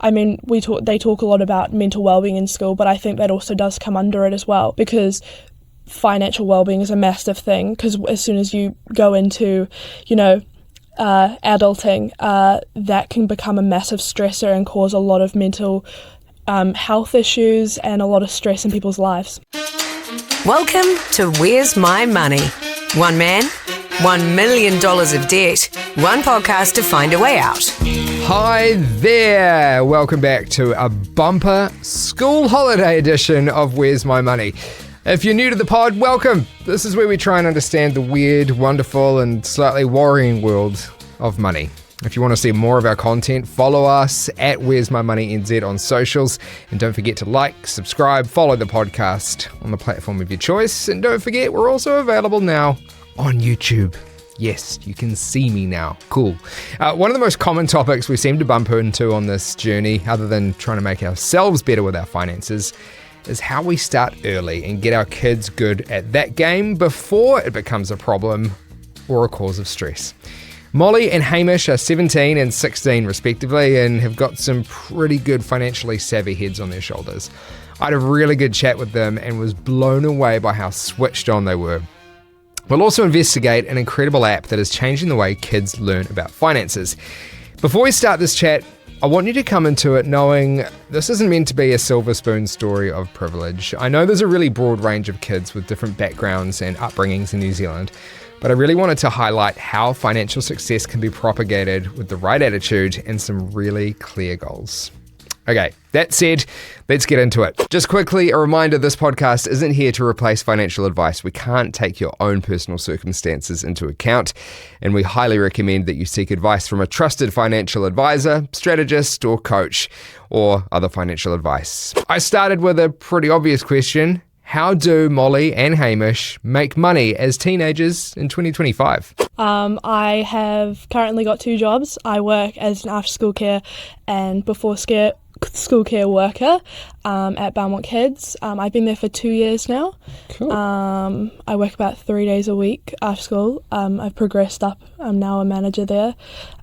I mean, they talk a lot about mental well-being in school, but I think that also does come under it as well, because financial well-being is a massive thing, because as soon as you go into, adulting, that can become a massive stressor and cause a lot of mental health issues and a lot of stress in people's lives. Welcome to Where's My Money? One man, $1 million of debt, one podcast to find a way out. Hi there! Welcome back to a bumper school holiday edition of Where's My Money? If you're new to the pod, welcome! This is where we try and understand the weird, wonderful and slightly worrying world of money. If you want to see more of our content, follow us at Where's My Money NZ on socials. And don't forget to like, subscribe, follow the podcast on the platform of your choice. And don't forget, we're also available now on YouTube. Yes, you can see me now. Cool. One of the most common topics we seem to bump into on this journey, other than trying to make ourselves better with our finances, is how we start early and get our kids good at that game before it becomes a problem or a cause of stress. Molly and Hamish are 17 and 16 respectively and have got some pretty good financially savvy heads on their shoulders. I had a really good chat with them and was blown away by how switched on they were. We'll also investigate an incredible app that is changing the way kids learn about finances. Before we start this chat, I want you to come into it knowing this isn't meant to be a silver spoon story of privilege. I know there's a really broad range of kids with different backgrounds and upbringings in New Zealand, but I really wanted to highlight how financial success can be propagated with the right attitude and some really clear goals. Okay, that said, let's get into it. Just quickly, a reminder, this podcast isn't here to replace financial advice. We can't take your own personal circumstances into account, and we highly recommend that you seek advice from a trusted financial advisor, strategist, or coach, or other financial advice. I started with a pretty obvious question. How do Molly and Hamish make money as teenagers in 2025? I have currently got 2 jobs. I work as an after-school care and before-school care worker at Belmont Kids. I've been there for 2 years now. Cool. I work about 3 days a week after school. I've progressed up. I'm now a manager there.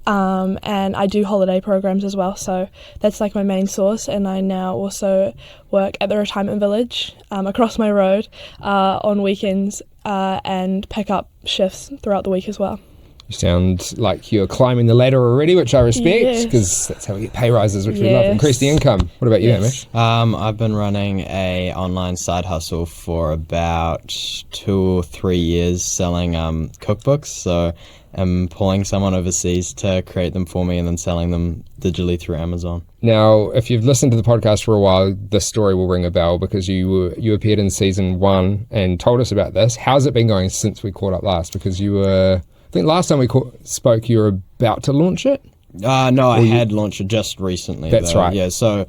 And I do holiday programs as well, so that's like my main source. And I now also work at the retirement village across my road on weekends and pick up shifts throughout the week as well. You sound like you're climbing the ladder already, which I respect, because that's how we get pay rises, which we love. Increase the income. What about you, Hamish? I've been running a online side hustle for about 2 or 3 years selling cookbooks. So I'm pulling someone overseas to create them for me and then selling them digitally through Amazon. Now, if you've listened to the podcast for a while, this story will ring a bell because you appeared in season 1 and told us about this. How's it been going since we caught up last? Because you were... I think last time we spoke, you were about to launch it? No, I had launched it just recently. That's right. Yeah, so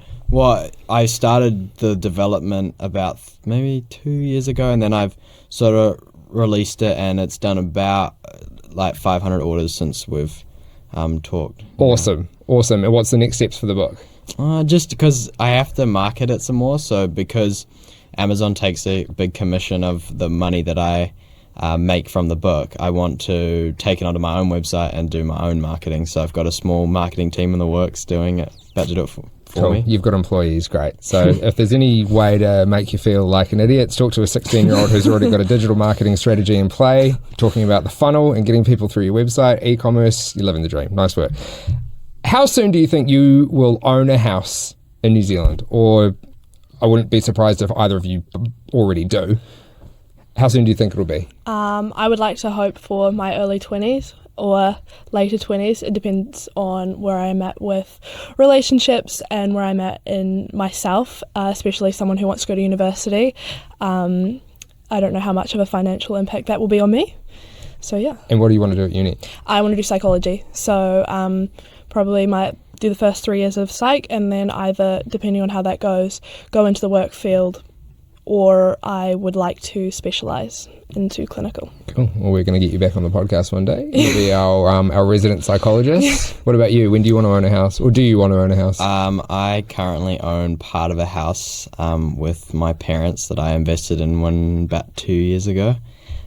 I started the development about maybe 2 years ago, and then I've sort of released it, and it's done about like 500 orders since we've talked. Awesome. And what's the next steps for the book? Just because I have to market it some more, so because Amazon takes a big commission of the money that I make from the book, I want to take it onto my own website and do my own marketing. So I've got a small marketing team in the works doing it, about to do it for me. You've got employees, great. So if there's any way to make you feel like an idiot, talk to a 16-year-old who's already got a digital marketing strategy in play, talking about the funnel and getting people through your website, e-commerce, you're living the dream. Nice work. How soon do you think you will own a house in New Zealand? Or I wouldn't be surprised if either of you already do. How soon do you think it'll be? I would like to hope for my early 20s or later 20s. It depends on where I'm at with relationships and where I'm at in myself, especially someone who wants to go to university. I don't know how much of a financial impact that will be on me. So, yeah. And what do you want to do at uni? I want to do psychology. So probably might do the first 3 years of psych and then either, depending on how that goes, go into the work field, or I would like to specialise into clinical. Cool. Well, we're going to get you back on the podcast one day. You'll be our resident psychologist. What about you? When do you want to own a house? Or do you want to own a house? I currently own part of a house with my parents that I invested in about 2 years ago.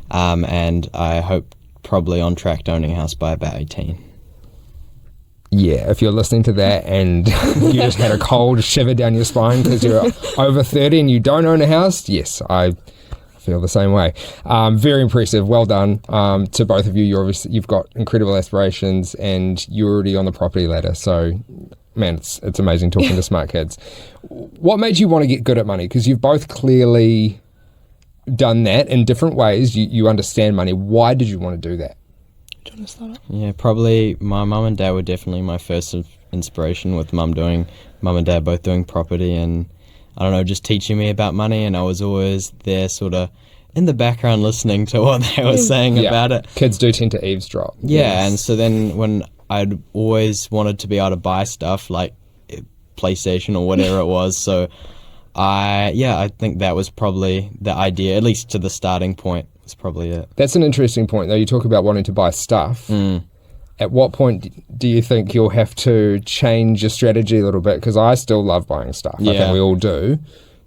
And I hope probably on track to owning a house by about 18. Yeah, if you're listening to that and you just had a cold shiver down your spine because you're over 30 and you don't own a house, yes, I feel the same way. Very impressive. Well done to both of you. You've got incredible aspirations and you're already on the property ladder. So, man, it's amazing talking to smart kids. What made you want to get good at money? Because you've both clearly done that in different ways. You understand money. Why did you want to do that? Do you want to start off? Yeah, probably my mum and dad were definitely my first inspiration, with mum and dad both doing property, and I don't know, just teaching me about money, and I was always there sort of in the background listening to what they were saying about it. Kids do tend to eavesdrop. Yeah, Yes. and so then when I'd always wanted to be able to buy stuff like PlayStation or whatever it was, so I think that was probably the idea, at least to the starting point, was probably it. That's an interesting point, though. You talk about wanting to buy stuff. At what point do you think you'll have to change your strategy a little bit? Because I still love buying stuff. I think we all do.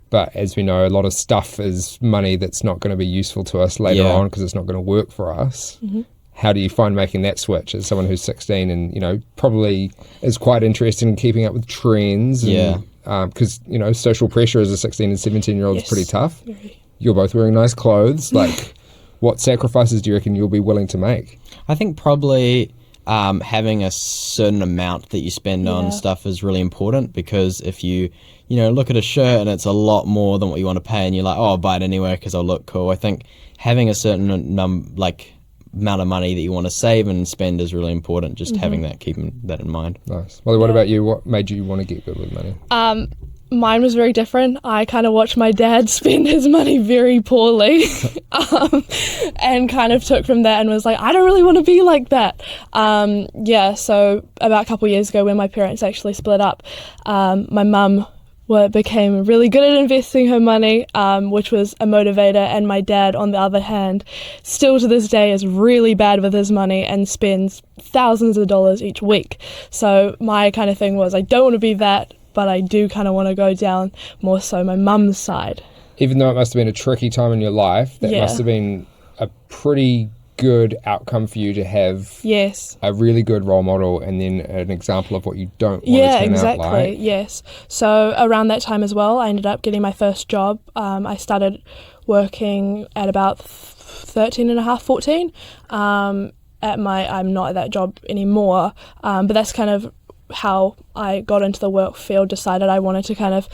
But as we know, a lot of stuff is money that's not going to be useful to us later on because it's not going to work for us. How do you find making that switch as someone who's 16 and, probably is quite interested in keeping up with trends? Because, social pressure as a 16 and 17-year-old is pretty tough. You're both wearing nice clothes. Like, what sacrifices do you reckon you'll be willing to make? I think probably having a certain amount that you spend on stuff is really important, because if you look at a shirt and it's a lot more than what you want to pay and you're like, oh, I'll buy it anyway because I'll look cool. I think having a certain amount of money that you want to save and spend is really important, just keeping that in mind. Nice. Molly, what about you? What made you want to get good with money? Mine was very different. I kind of watched my dad spend his money very poorly and kind of took from that and was like, I don't really want to be like that. So about a couple of years ago when my parents actually split up, my mum became really good at investing her money, which was a motivator, and my dad, on the other hand, still to this day is really bad with his money and spends thousands of dollars each week. So my kind of thing was, I don't want to be that, but I do kind of want to go down more so my mum's side. Even though it must have been a tricky time in your life, that must have been a pretty good outcome for you to have a really good role model and then an example of what you don't want to turn out like. Yes. So around that time as well, I ended up getting my first job. I started working at about 13 and a half, 14. I'm not at that job anymore, but that's kind of how I got into the work field, decided I wanted to kind of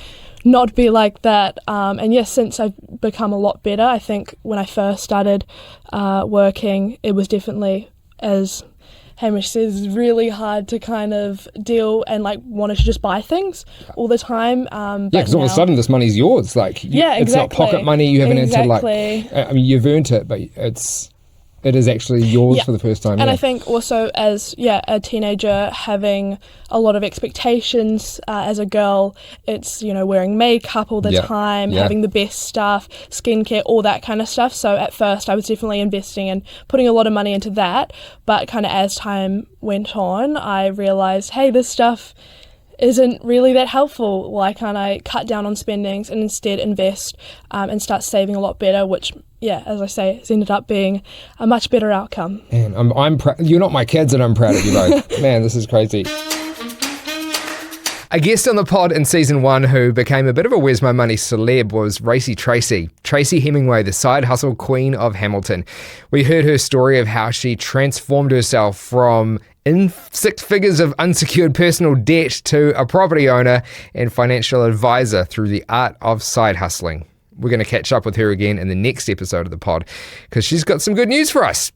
not be like that. And yes, since I've become a lot better, I think when I first started working, it was definitely, as Hamish says, really hard to kind of deal and wanted to just buy things all the time. Because all of a sudden this money's yours. It's not pocket money. You haven't had to you've earned it, but it is actually yours for the first time. And I think also as a teenager, having a lot of expectations as a girl, it's wearing makeup all the time, having the best stuff, skincare, all that kind of stuff. So at first I was definitely investing and putting a lot of money into that, but kind of as time went on, I realized, hey, this stuff isn't really that helpful. Why can't I cut down on spendings and instead invest and start saving a lot better, which as I say, has ended up being a much better outcome. Man, I'm proud. You're not my kids and I'm proud of you both. Man, this is crazy. A guest on the pod in season 1 who became a bit of a Where's My Money celeb was Racy Tracy. Tracy Hemingway, the side hustle queen of Hamilton. We heard her story of how she transformed herself from in 6 figures of unsecured personal debt to a property owner and financial advisor through the art of side hustling. We're going to catch up with her again in the next episode of the pod because she's got some good news for us.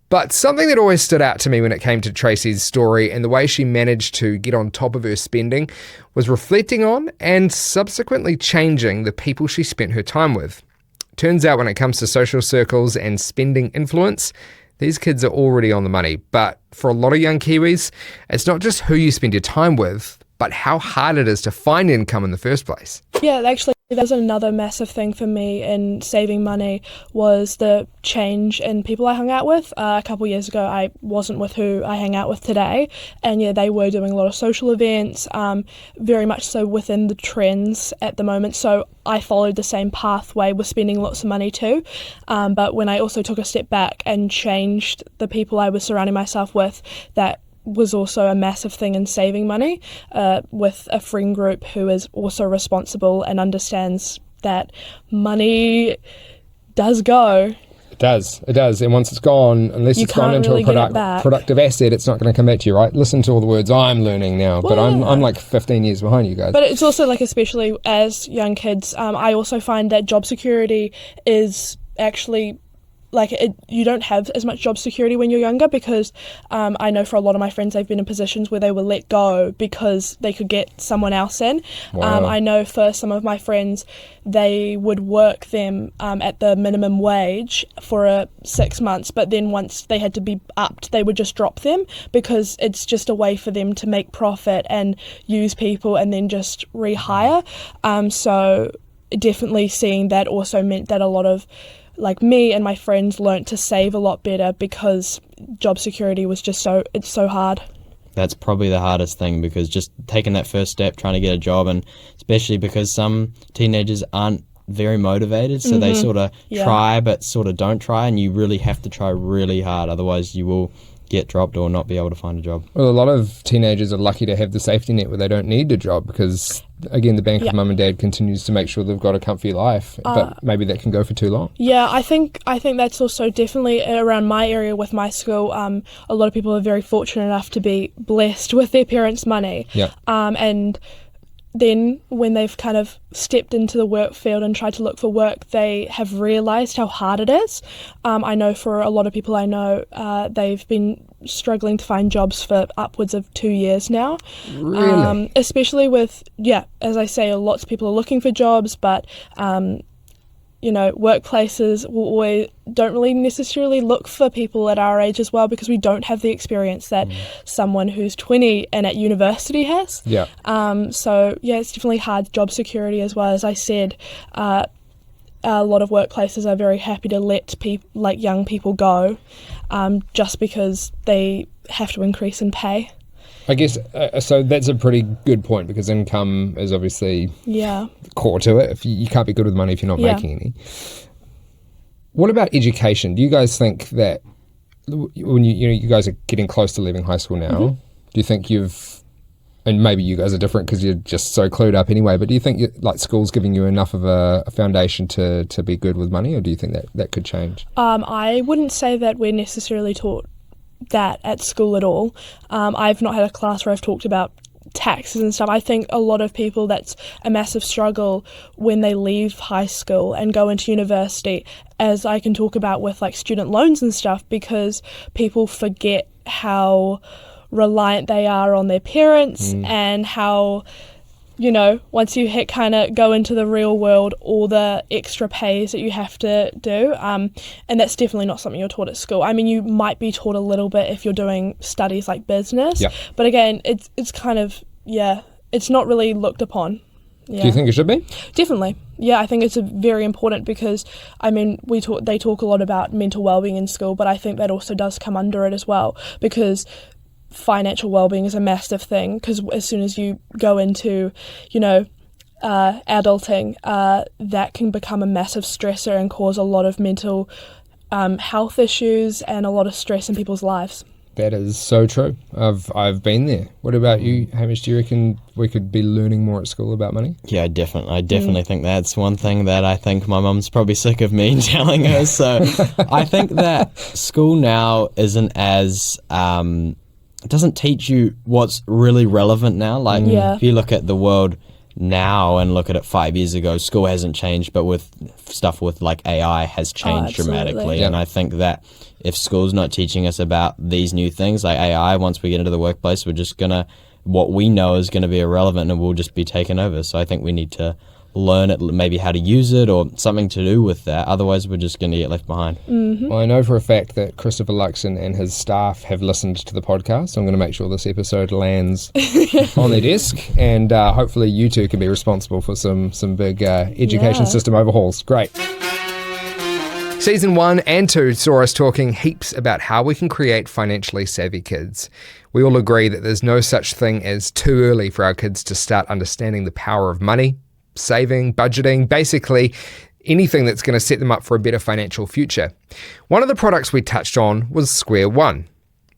But something that always stood out to me when it came to Tracy's story and the way she managed to get on top of her spending was reflecting on and subsequently changing the people she spent her time with. Turns out when it comes to social circles and spending influence, these kids are already on the money. But for a lot of young Kiwis, it's not just who you spend your time with, but how hard it is to find income in the first place. Yeah, actually, that was another massive thing for me in saving money, was the change in people I hung out with. A couple of years ago, I wasn't with who I hang out with today, and they were doing a lot of social events, very much so within the trends at the moment. So I followed the same pathway with spending lots of money too. But when I also took a step back and changed the people I was surrounding myself with, that was also a massive thing in saving money, with a friend group who is also responsible and understands that money does go. It does. And once it's gone, unless You it's gone can't into really a get it back. productive asset, it's not going to come back to you, right? Listen to all the words I'm learning now, but Well, I'm like 15 years behind you guys. But it's also like, especially as young kids, I also find that job security is actually like you don't have as much job security when you're younger, because I know for a lot of my friends, they've been in positions where they were let go because they could get someone else in. Wow. I know for some of my friends, they would work them at the minimum wage for 6 months, but then once they had to be upped, they would just drop them, because it's just a way for them to make profit and use people and then just rehire. So definitely seeing that also meant that a lot of like me and my friends learnt to save a lot better, because job security was just it's so hard. That's probably the hardest thing, because just taking that first step, trying to get a job, and especially because some teenagers aren't very motivated, so they sort of try but sort of don't try, and you really have to try really hard, otherwise you will get dropped or not be able to find a job. Well, a lot of teenagers are lucky to have the safety net where they don't need a job, because again, the bank of mum and dad continues to make sure they've got a comfy life, but maybe that can go for too long. Yeah, I think that's also definitely around my area with my school. A lot of people are very fortunate enough to be blessed with their parents' money. Yeah. And then when they've kind of stepped into the work field and tried to look for work, they have realised how hard it is. I know for a lot of people I know, they've been struggling to find jobs for upwards of 2 years now. Really? Especially with, as I say, lots of people are looking for jobs, but workplaces don't really necessarily look for people at our age as well, because we don't have the experience that someone who's 20 and at university has. Yeah. So it's definitely hard job security as well. As I said, a lot of workplaces are very happy to let young people go, just because they have to increase in pay. I guess, so that's a pretty good point, because income is obviously core to it. If you can't be good with money if you're not making any. What about education? Do you guys think that when you guys are getting close to leaving high school now, do you think and maybe you guys are different because you're just so clued up anyway, but do you think school's giving you enough of a foundation to be good with money, or do you think that could change? I wouldn't say that we're necessarily taught that at school at all. I've not had a class where I've talked about taxes and stuff. I think a lot of people, that's a massive struggle when they leave high school and go into university, as I can talk about with like student loans and stuff, because people forget how reliant they are on their parents and how, once you go into the real world, all the extra pays that you have to do. And that's definitely not something you're taught at school. I mean, you might be taught a little bit if you're doing studies like business, but again, it's kind of, it's not really looked upon. Yeah. Do you think it should be? Definitely. Yeah, I think it's very important, because, I mean, they talk a lot about mental wellbeing in school, but I think that also does come under it as well, because financial well-being is a massive thing, because as soon as you go into adulting, that can become a massive stressor and cause a lot of mental health issues and a lot of stress in people's lives. That is so true. I've been there. What about you, Hamish? Do you reckon we could be learning more at school about money? Yeah, I definitely think that's one thing that I think my mum's probably sick of me telling her. So I think that school now isn't as it doesn't teach you what's really relevant now. Like, if you look at the world now and look at it 5 years ago, school hasn't changed, but with stuff with like AI has changed dramatically. And I think that if school's not teaching us about these new things like AI, once we get into the workplace, what we know is going to be irrelevant and we'll just be taken over. So I think we need to learn it, maybe how to use it or something to do with that. Otherwise, we're just going to get left behind. Well, I know for a fact that Christopher Luxon and his staff have listened to the podcast. So I'm going to make sure this episode lands on their desk, and hopefully you two can be responsible for some big education system overhauls. Great. Season 1 and 2 saw us talking heaps about how we can create financially savvy kids. We all agree that there's no such thing as too early for our kids to start understanding the power of money, saving, budgeting, basically anything that's going to set them up for a better financial future. One of the products we touched on was SquareOne.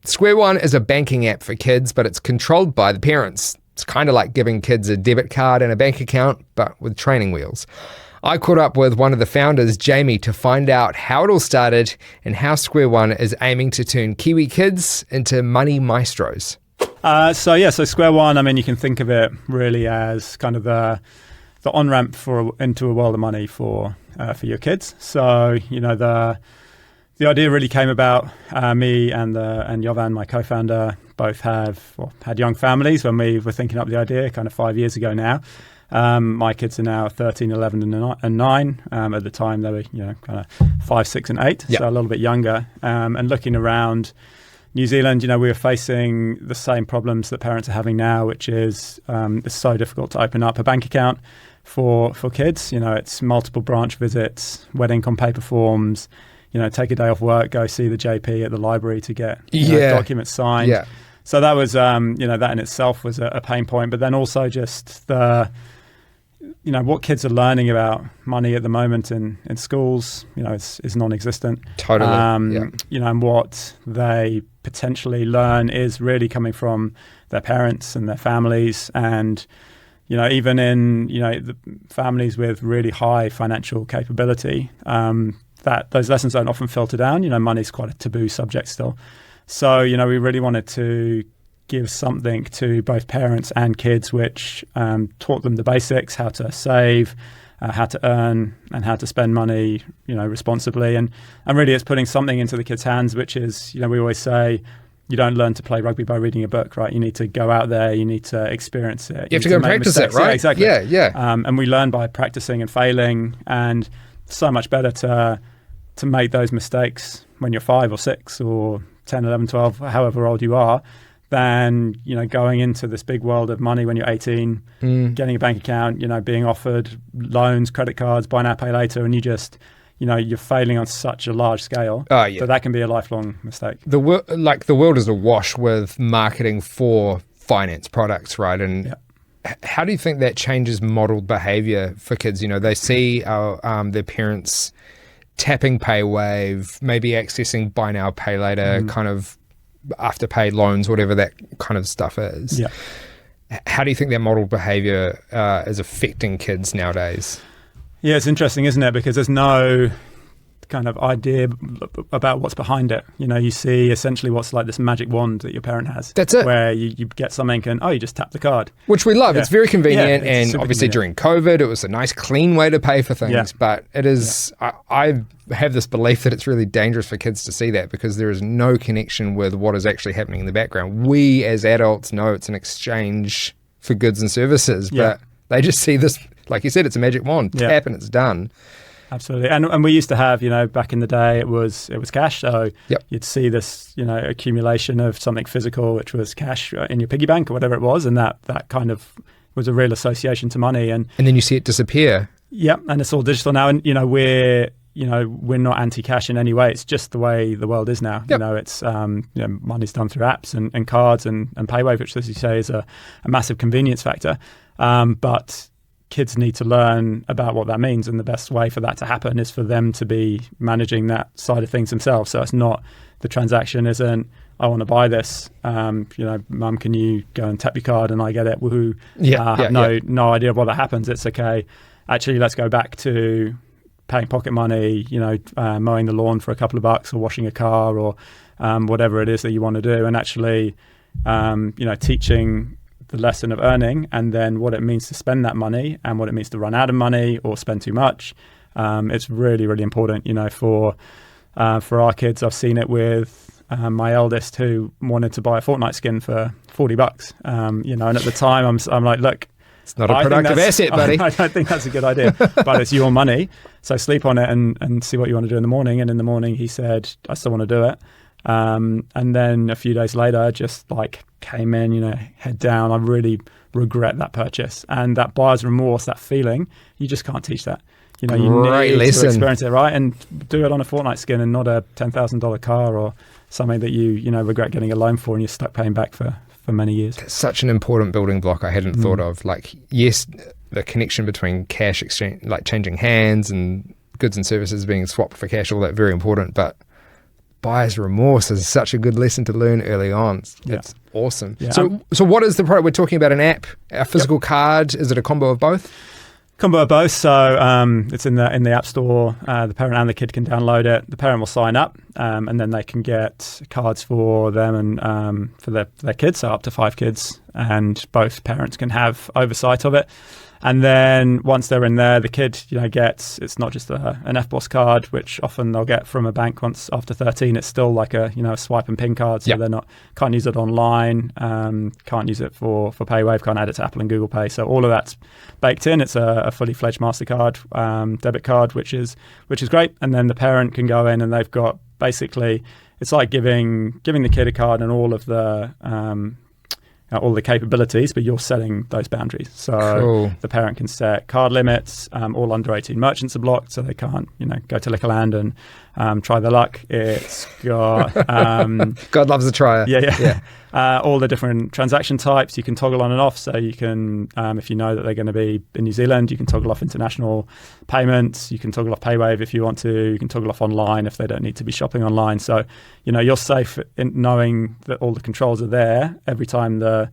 SquareOne is a banking app for kids, but it's controlled by the parents. It's kind of like giving kids a debit card and a bank account, but with training wheels. I caught up with one of the founders, Jaime, to find out how it all started and how SquareOne is aiming to turn Kiwi kids into money maestros. So SquareOne, I mean, you can think of it really as kind of the on-ramp into a world of money for your kids. So, the idea really came about me and Jovan, my co-founder, both had young families when we were thinking up the idea kind of 5 years ago now. My kids are now 13, 11 and 9. At the time they were, kind of 5, 6 and 8, so a little bit younger. And looking around New Zealand, we were facing the same problems that parents are having now, which is it's so difficult to open up a bank account for kids. It's multiple branch visits, wet ink on paper forms, take a day off work, go see the JP at the library to get documents signed. Yeah. So that was, that in itself was a pain point. But then also just what kids are learning about money at the moment in schools, is non-existent. Totally. And what they potentially learn is really coming from their parents and their families. And, even in, the families with really high financial capability, that those lessons don't often filter down. Money's quite a taboo subject still. So, we really wanted to give something to both parents and kids which taught them the basics, how to save, how to earn, and how to spend money, responsibly. And really it's putting something into the kids' hands, which is, we always say, you don't learn to play rugby by reading a book, right? You need to go out there, you need to experience it. You have to go and practice it, right? Yeah, exactly. Yeah. And we learn by practicing and failing, and so much better to make those mistakes when you're 5 or 6 or 10, 11, 12, however old you are, than, going into this big world of money when you're 18, getting a bank account, being offered loans, credit cards, buy now, pay later, and you just, you're failing on such a large scale that can be a lifelong mistake. The world is awash with marketing for finance products, right? And how do you think that changes modeled behavior for kids? They see their parents tapping PayWave, maybe accessing buy now, pay later, kind of afterpay loans, whatever that kind of stuff is. Yeah. How do you think that modeled behavior is affecting kids nowadays? Yeah, it's interesting, isn't it? Because there's no kind of idea about what's behind it. You see essentially what's like this magic wand that your parent has. That's it. Where you get something and, you just tap the card. Which we love. Yeah. It's very convenient. It's and obviously convenient. During COVID, it was a nice, clean way to pay for things. Yeah. But it is, I have this belief that it's really dangerous for kids to see that, because there is no connection with what is actually happening in the background. We as adults know it's an exchange for goods and services, but they just see this, like you said, it's a magic wand. Tap and it's done. Absolutely. And we used to have, back in the day, it was cash. So you'd see this, accumulation of something physical, which was cash in your piggy bank or whatever it was. And that kind of was a real association to money. And then you see it disappear. Yeah. And it's all digital now. And, we're not anti-cash in any way. It's just the way the world is now. Yep. It's, money's done through apps and cards and PayWave, which, as you say, is a massive convenience factor. But kids need to learn about what that means, and the best way for that to happen is for them to be managing that side of things themselves. So it's not, the transaction isn't, I want to buy this, Mum, can you go and tap your card and I get it, woohoo. No idea of what that happens. It's okay, actually let's go back to paying pocket money, mowing the lawn for a couple of bucks, or washing a car, or whatever it is that you want to do, and actually teaching the lesson of earning, and then what it means to spend that money, and what it means to run out of money or spend too much. It's really, really important, for our kids. I've seen it with my eldest, who wanted to buy a Fortnite skin for $40. And at the time I'm like, look, it's not a productive asset, buddy. I don't think that's a good idea, but it's your money. So sleep on it and see what you want to do in the morning. And in the morning he said, I still want to do it. And then a few days later, just like came in, head down. I really regret that purchase, and that buyer's remorse, that feeling, you just can't teach that. You need to experience it, right? And do it on a Fortnite skin, and not a $10,000 car or something that you regret getting a loan for and you're stuck paying back for many years. That's such an important building block I hadn't thought of. Like, yes, the connection between cash exchange, like changing hands, and goods and services being swapped for cash, all that, very important, but buyer's remorse is such a good lesson to learn early on. It's awesome. Yeah. So what is the product? We're talking about an app, a physical card. Is it a combo of both? Combo of both. So it's in the App Store. The parent and the kid can download it. The parent will sign up, and then they can get cards for them and for their kids, so up to 5 kids, and both parents can have oversight of it. And then once they're in there, the kid, gets, it's not just an FBOS card, which often they'll get from a bank once after 13. It's still like a swipe and pin card, so they're can't use it online, can't use it for PayWave, can't add it to Apple and Google Pay. So all of that's baked in. It's a fully fledged MasterCard debit card, which is great. And then the parent can go in and they've got basically, it's like giving the kid a card and all the capabilities, but you're setting those boundaries. So the parent can set card limits. All under 18 merchants are blocked, so they can't, go to Liquorland and try their luck. It's got God loves a trier. Yeah. All the different transaction types you can toggle on and off. So you can, if you know that they're going to be in New Zealand, you can toggle off international payments. You can toggle off PayWave if you want to. You can toggle off online if they don't need to be shopping online. So you're safe in knowing that all the controls are there. Every time the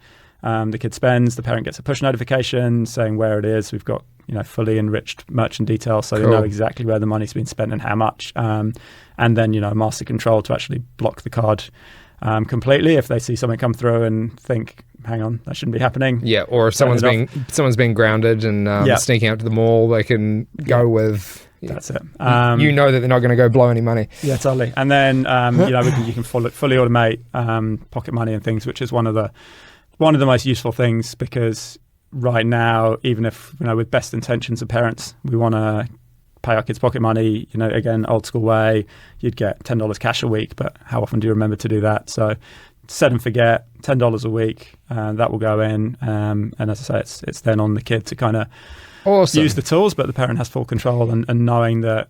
kid spends, the parent gets a push notification saying where it is. We've got fully enriched merchant details, so they know exactly where the money's been spent and how much. And then master control to actually block the card completely if they see something come through and think, hang on, that shouldn't be happening. Yeah, or if someone's being grounded and sneaking out to the mall, they can go with. That's it. You know that they're not going to go blow any money. Yeah, totally. And then you can fully automate pocket money and things, which is one of the most useful things, because right now, even if with best intentions of parents, we want to pay our kids pocket money, again, old school way, you'd get $10 cash a week, but how often do you remember to do that? So set and forget, $10 a week, that will go in. And as I say, it's then on the kid to kind of use the tools, but the parent has full control and knowing that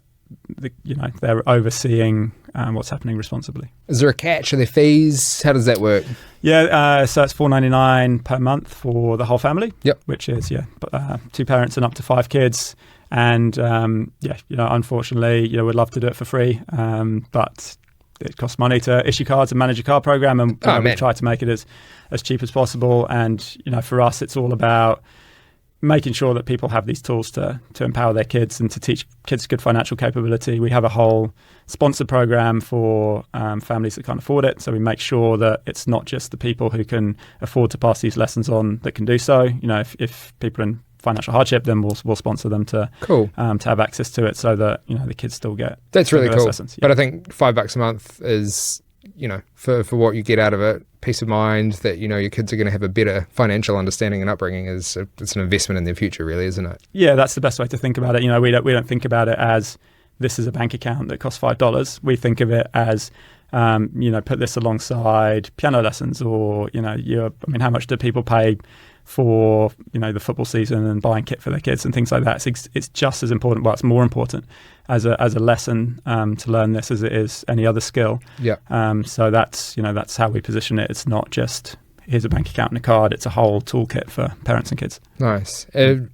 they're overseeing what's happening responsibly. Is there a catch? Are there fees? How does that work? Yeah, so it's $4.99 per month for the whole family. Yep. Which is 2 parents and up to 5 kids. And unfortunately, we'd love to do it for free, but it costs money to issue cards and manage a card program, and we try to make it as cheap as possible. And for us, it's all about making sure that people have these tools to empower their kids and to teach kids good financial capability. We have a whole sponsored program for families that can't afford it. So we make sure that it's not just the people who can afford to pass these lessons on that can do so. If people are in financial hardship, then we'll sponsor them to have access to it, so that the kids still get. That's really cool. Lessons. Yeah. But I think $5 a month is for what you get out of it, peace of mind that your kids are going to have a better financial understanding and upbringing it's an investment in their future, really, isn't it? Yeah, that's the best way to think about it. We don't think about it as this is a bank account that costs $5. We think of it as put this alongside piano lessons, or how much do people pay for the football season and buying kit for their kids and things like that. It's just as important. Well, it's more important as a lesson to learn this as it is any other skill. Yeah. So that's how we position it. It's not just here's a bank account and a card. It's a whole toolkit for parents and kids. Nice.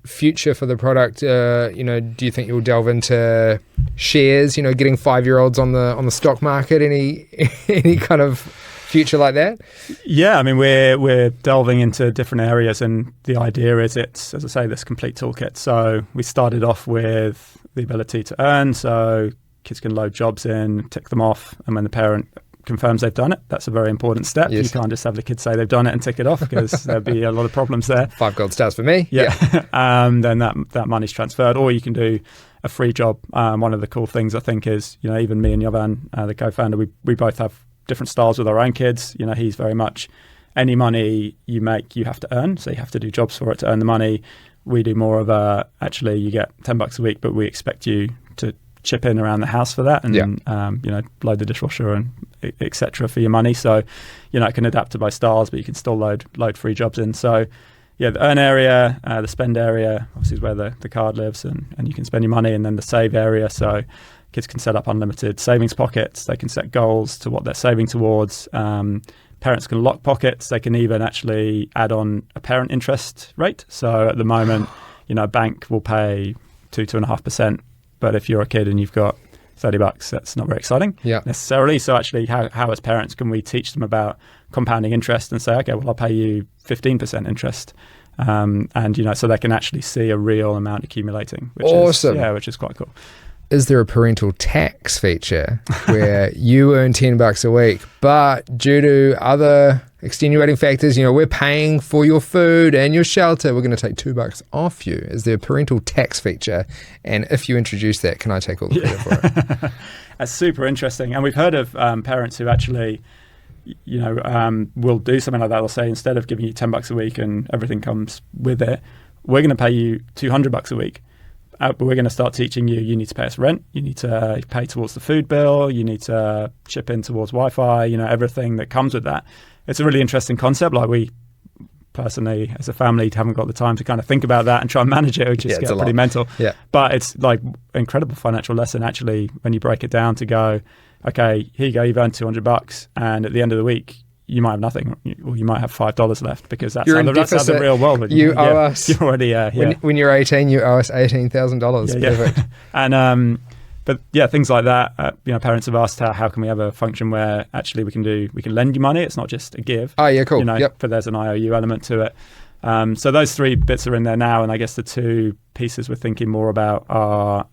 Future for the product. Do you think you'll delve into shares? Getting 5-year-olds on the stock market. Any kind of future like that? Yeah, I mean, we're delving into different areas, and the idea is it's, as I say, this complete toolkit. So we started off with the ability to earn, so kids can load jobs in, tick them off, and when the parent confirms they've done it, that's a very important step. Yes. You can't just have the kids say they've done it and tick it off, because there'd be a lot of problems there. 5 gold stars for me. Yeah. Then that money's transferred, or you can do a free job. One of the cool things I think is, even me and Jovan, the co-founder, we both have different styles with our own kids. He's very much any money you make, you have to earn. So you have to do jobs for it to earn the money. We do more of actually you get $10 a week, but we expect you to chip in around the house for that and load the dishwasher and etc. for your money. So, it can adapt to both styles, but you can still load free jobs in. So yeah, the earn area, the spend area, obviously is where the card lives and you can spend your money, and then the save area. So kids can set up unlimited savings pockets. They can set goals to what they're saving towards. Parents can lock pockets. They can even actually add on a parent interest rate. So at the moment, a bank will pay 2.5%. But if you're a kid and you've got $30. That's not very exciting necessarily. So actually, how as parents can we teach them about compounding interest and say, okay, well, I'll pay you 15% interest. And, so they can actually see a real amount accumulating, which is quite cool. Is there a parental tax feature where you earn $10 a week, but due to other extenuating factors, we're paying for your food and your shelter, we're going to take $2 off you? Is there a parental tax feature? And if you introduce that, can I take all the credit for it? That's super interesting. And we've heard of parents who actually, will do something like that. They'll say, instead of giving you $10 a week and everything comes with it, we're going to pay you $200 a week. But we're going to start teaching you need to pay us rent, you need to pay towards the food bill, you need to chip in towards Wi-Fi, everything that comes with that. It's a really interesting concept. Like, we personally, as a family, haven't got the time to kind of think about that and try and manage it. It would just get pretty mental. Yeah. But it's like incredible financial lesson, actually, when you break it down to go, okay, here you go, you've earned $200, and at the end of the week, you might have nothing, or you might have $5 left, because that's how the real world would. You owe us. You're already, when you're 18, you owe us $18,000. Yeah, perfect. And but things like that. Parents have asked how can we have a function where actually we can lend you money. It's not just a give. Oh yeah, cool. But there's an IOU element to it. So those three bits are in there now, and I guess the two pieces we're thinking more about are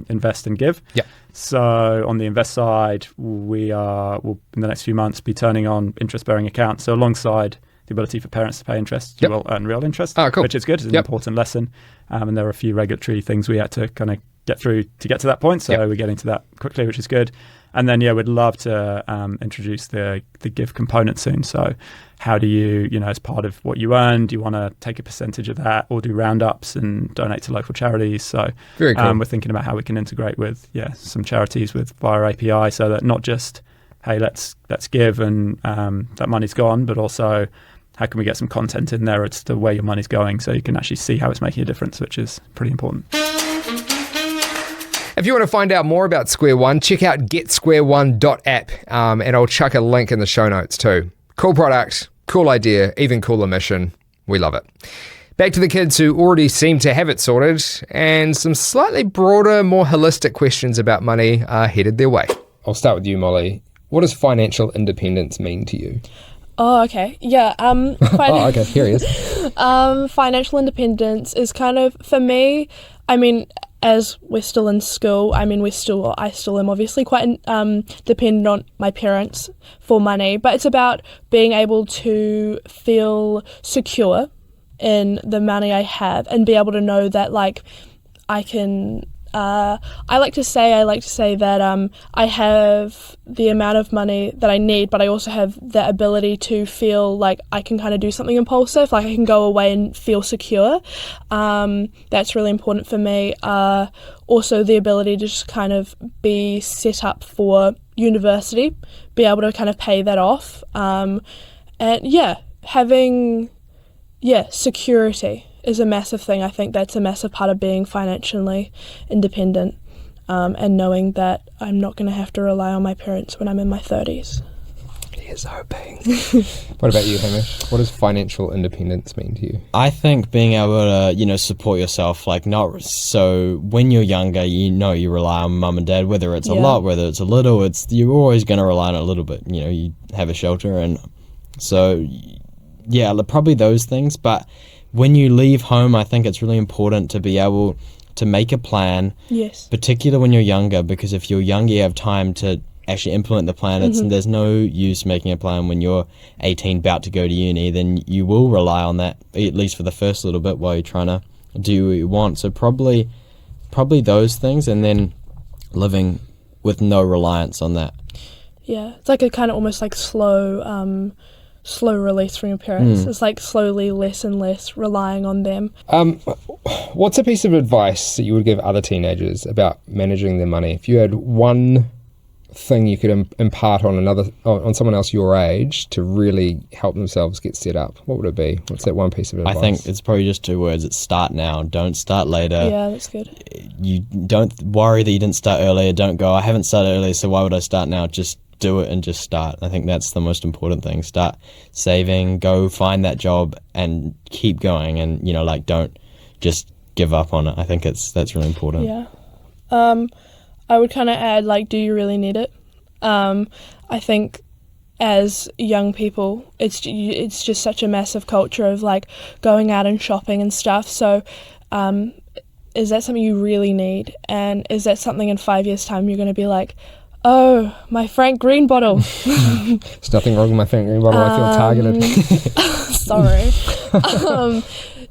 invest and give. Yeah. So on the invest side, we'll in the next few months be turning on interest-bearing accounts. So alongside the ability for parents to pay interest, you will earn real interest, which is good. It's an important lesson. And there are a few regulatory things we had to kind of get through to get to that point. So we're getting to that quickly, which is good. And then, we'd love to introduce the give component soon. So how do you, as part of what you earn, do you want to take a percentage of that or do roundups and donate to local charities? So very cool. We're thinking about how we can integrate with, some charities via API, so that not just, hey, let's give and that money's gone, but also how can we get some content in there as to where your money's going so you can actually see how it's making a difference, which is pretty important. If you want to find out more about SquareOne, check out getsquareone.app, and I'll chuck a link in the show notes too. Cool product, cool idea, even cooler mission. We love it. Back to the kids who already seem to have it sorted, and some slightly broader, more holistic questions about money are headed their way. I'll start with you, Molly. What does financial independence mean to you? Oh, okay. Yeah. Okay, here he is. Financial independence is kind of, for me, as we're still in school, I still am obviously quite dependent on my parents for money, but it's about being able to feel secure in the money I have and be able to know that, like, I can. I like to say that I have the amount of money that I need, but I also have the ability to feel like I can kind of do something impulsive, like I can go away and feel secure. That's really important for me. Also the ability to just kind of be set up for university, be able to kind of pay that off. And having security is a massive thing. I think that's a massive part of being financially independent, and knowing that I'm not going to have to rely on my parents when I'm in my 30s. Here's hoping. What about you, Hamish? What does financial independence mean to you? I think being able to, support yourself, so when you're younger, you rely on mum and dad, whether it's a lot, whether it's a little, you're always going to rely on it a little bit. You have a shelter, and so, probably those things, but when you leave home, I think it's really important to be able to make a plan. Yes. Particularly when you're younger, because if you're younger, you have time to actually implement the plan. There's no use making a plan when you're 18, about to go to uni. Then you will rely on that, at least for the first little bit, while you're trying to do what you want. So probably those things, and then living with no reliance on that. Yeah, it's like a kind of almost like slow release from your parents. It's like slowly less and less relying on them. What's a piece of advice that you would give other teenagers about managing their money? If you had one thing you could impart on someone else your age to really help themselves get set up, what would it be? What's that one piece of advice? I think it's probably just two words. It's start now. Don't start later. Yeah, that's good. You don't worry that you didn't start earlier. Don't go, I haven't started earlier, so why would I start now? Just do it and just start. I think that's the most important thing. Start saving, go find that job and keep going, and don't just give up on it. I think that's really important. Yeah. I would kind of add, like, do you really need it? I think as young people, it's just such a massive culture of, like, going out and shopping and stuff. So is that something you really need? And is that something in 5 years' time you're going to be like, oh, my Frank Green bottle? There's nothing wrong with my Frank Green bottle. I feel targeted. Sorry.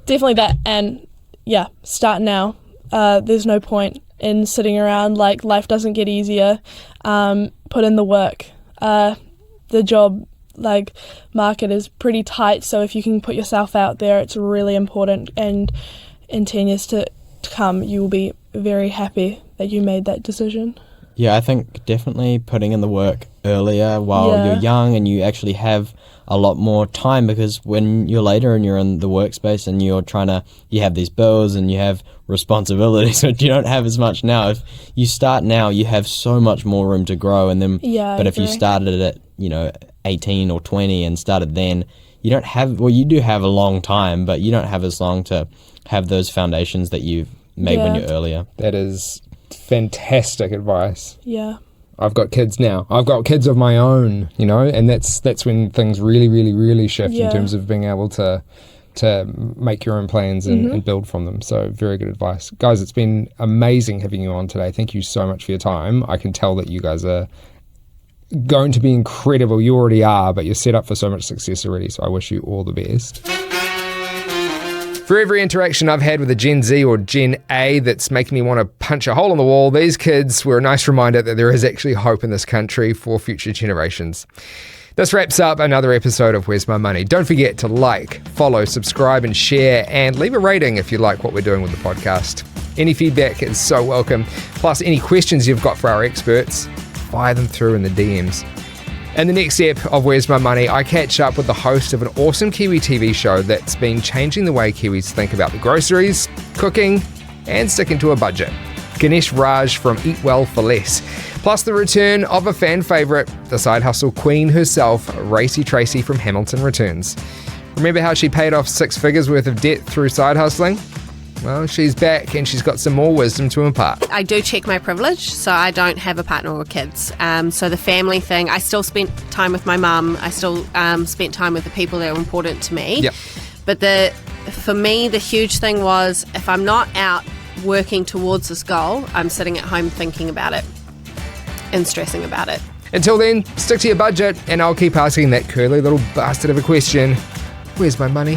Definitely that. And yeah, start now. There's no point in sitting around. Like, life doesn't get easier. Put in the work. The job, like, market is pretty tight, so if you can put yourself out there, it's really important, and in 10 years to come, you will be very happy that you made that decision. Yeah, I think definitely putting in the work earlier while you're young, and you actually have a lot more time, because when you're later and you're in the workspace and you have these bills and you have responsibilities which you don't have as much now. If you start now, you have so much more room to grow, and then but if you started at 18 or 20 and started then, you don't have, well, you do have a long time, but you don't have as long to have those foundations that you've made when you're earlier. That is fantastic advice. Yeah. I've got kids now. I've got kids of my own, and that's when things really, really, really shift in terms of being able to make your own plans and build from them. So very good advice. Guys, it's been amazing having you on today. Thank you so much for your time. I can tell that you guys are going to be incredible. You already are, but you're set up for so much success already, so I wish you all the best. For every interaction I've had with a Gen Z or Gen A that's making me want to punch a hole in the wall, these kids were a nice reminder that there is actually hope in this country for future generations. This wraps up another episode of Where's My Money. Don't forget to like, follow, subscribe and share, and leave a rating if you like what we're doing with the podcast. Any feedback is so welcome. Plus, any questions you've got for our experts, fire them through in the DMs. In the next ep of Where's My Money, I catch up with the host of an awesome Kiwi TV show that's been changing the way Kiwis think about the groceries, cooking, and sticking to a budget. Ganesh Raj from Eat Well for Less. Plus the return of a fan favourite, the side hustle queen herself, Racy Tracy from Hamilton returns. Remember how she paid off 6 figures worth of debt through side hustling? Well, she's back and she's got some more wisdom to impart. I do check my privilege, so I don't have a partner or kids. So the family thing, I still spent time with my mum. I still spent time with the people that are important to me. Yep. But for me, the huge thing was, if I'm not out working towards this goal, I'm sitting at home thinking about it and stressing about it. Until then, stick to your budget and I'll keep asking that curly little bastard of a question. Where's my money?